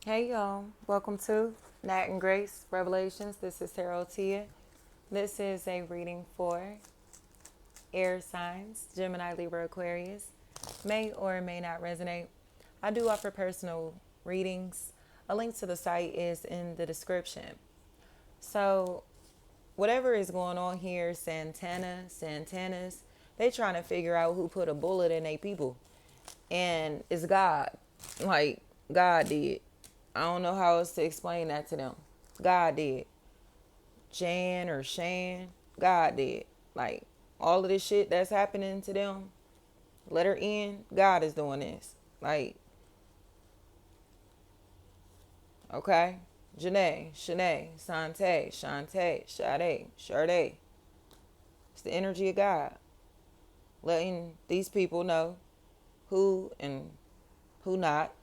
Hey y'all, welcome to Nat and Grace Revelations. This is Tarot Tia. This is a reading for air signs, Gemini, Libra, Aquarius. May or may not resonate. I do offer personal readings. A link to the site is in the description. So, whatever is going on here, Santanas, they trying to figure out who put a bullet in their people. And it's God. Like, God did. I don't know how else to explain that to them. God did. Jan or Shan, God did. Like, all of this shit that's happening to them, letter N, God is doing this. Like, okay? Janae, Shanae, Sante, Shantae, Sade, Sade. It's the energy of God. Letting these people know who and who not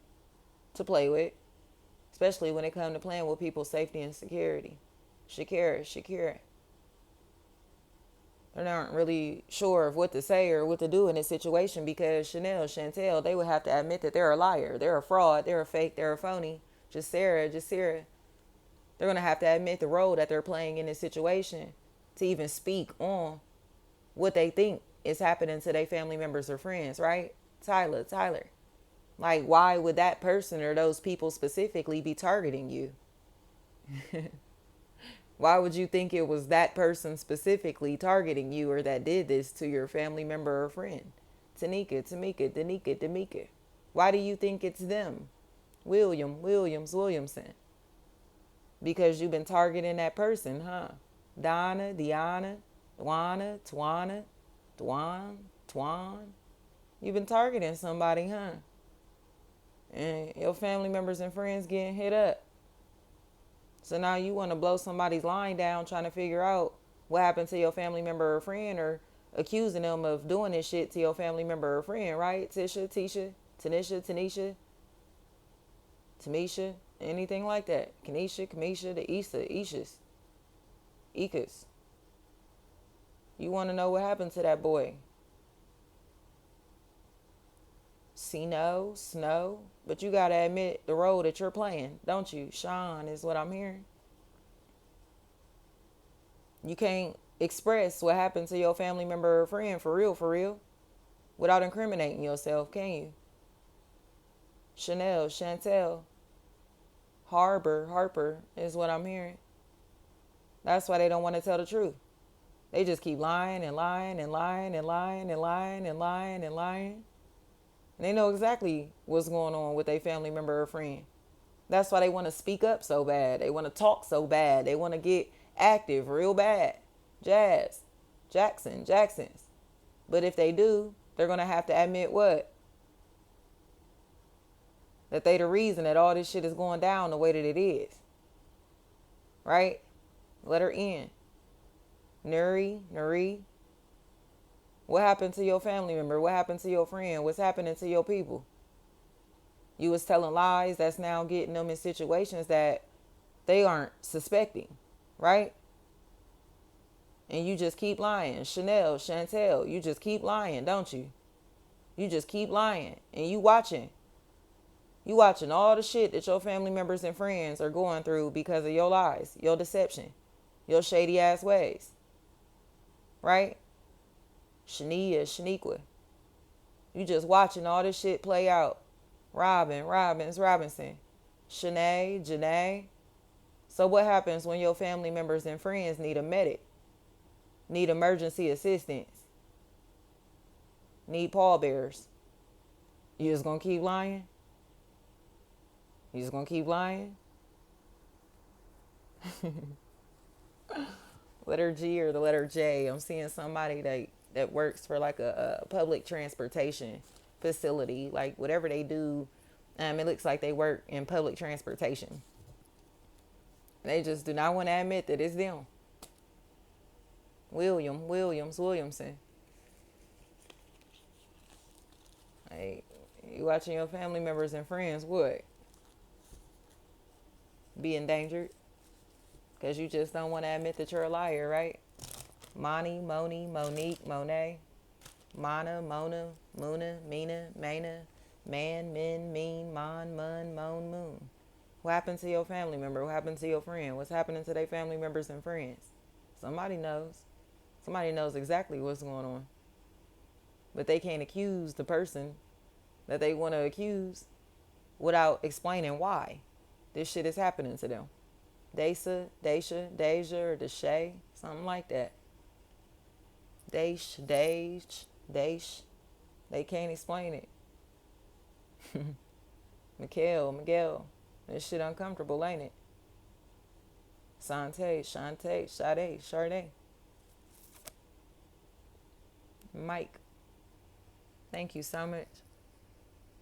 to play with, especially when it comes to playing with people's safety and security. Shakira. They aren't really sure of what to say or what to do in this situation because Chantel, they would have to admit that they're a liar, they're a fraud, they're a fake, they're a phony. Just Sarah. They're going to have to admit the role that they're playing in this situation to even speak on what they think is happening to their family members or friends, right? Tyler. Like, why would that person or those people specifically be targeting you? Why would you think it was that person specifically targeting you or that did this to your family member or friend? Tamika, Danica. Why do you think it's them? Williamson. Because you've been targeting that person, huh? Donna, Deanna, Twan. You've been targeting somebody, huh? And your family members and friends getting hit up. So now you want to blow somebody's line down trying to figure out what happened to your family member or friend or accusing them of doing this shit to your family member or friend, right? Tisha, Tanisha, Tamisha, anything like that. Kamisha, the Ishas, Ikas. You want to know what happened to that boy. Snow. But you got to admit the role that you're playing, don't you? Sean is what I'm hearing. You can't express what happened to your family member or friend for real, without incriminating yourself, can you? Chantel, Harper is what I'm hearing. That's why they don't want to tell the truth. They just keep lying and lying and lying and lying and lying and lying and lying. And they know exactly what's going on with their family member or friend. That's why they want to speak up so bad. They want to talk so bad. They want to get active real bad. Jacksons. But if they do, they're going to have to admit what? That they the reason that all this shit is going down the way that it is. Right? Letter N. Nuri. What happened to your family member? What happened to your friend? What's happening to your people? You was telling lies that's now getting them in situations that they aren't suspecting. Right? And you just keep lying. Chantel, you just keep lying, don't you? You just keep lying. And you watching. You watching all the shit that your family members and friends are going through because of your lies, your deception, your shady ass ways. Right? Shaniqua. You just watching all this shit play out. Robinson. Janae. So what happens when your family members and friends need a medic? Need emergency assistance? Need pallbearers? You just gonna keep lying? You just gonna keep lying? Letter G or the letter J. I'm seeing somebody that works for like a public transportation facility, like whatever they do. It looks like they work in public transportation. They just do not want to admit that it's them. Williamson. Like, you watching your family members and friends what? Be endangered because you just don't want to admit that you're a liar, right? Moni, Monique, Monet, Mana, Mona, Muna, Mina, Mana, Man, Min, Mean, Mon, Mun, Moan, Moon. What happened to your family member? What happened to your friend? What's happening to their family members and friends? Somebody knows. Somebody knows exactly what's going on. But they can't accuse the person that they want to accuse without explaining why this shit is happening to them. Deja, or Deshay, something like that. Dej. They can't explain it. Miguel. This shit uncomfortable, ain't it? Shantae, Sade. Mike. Thank you so much.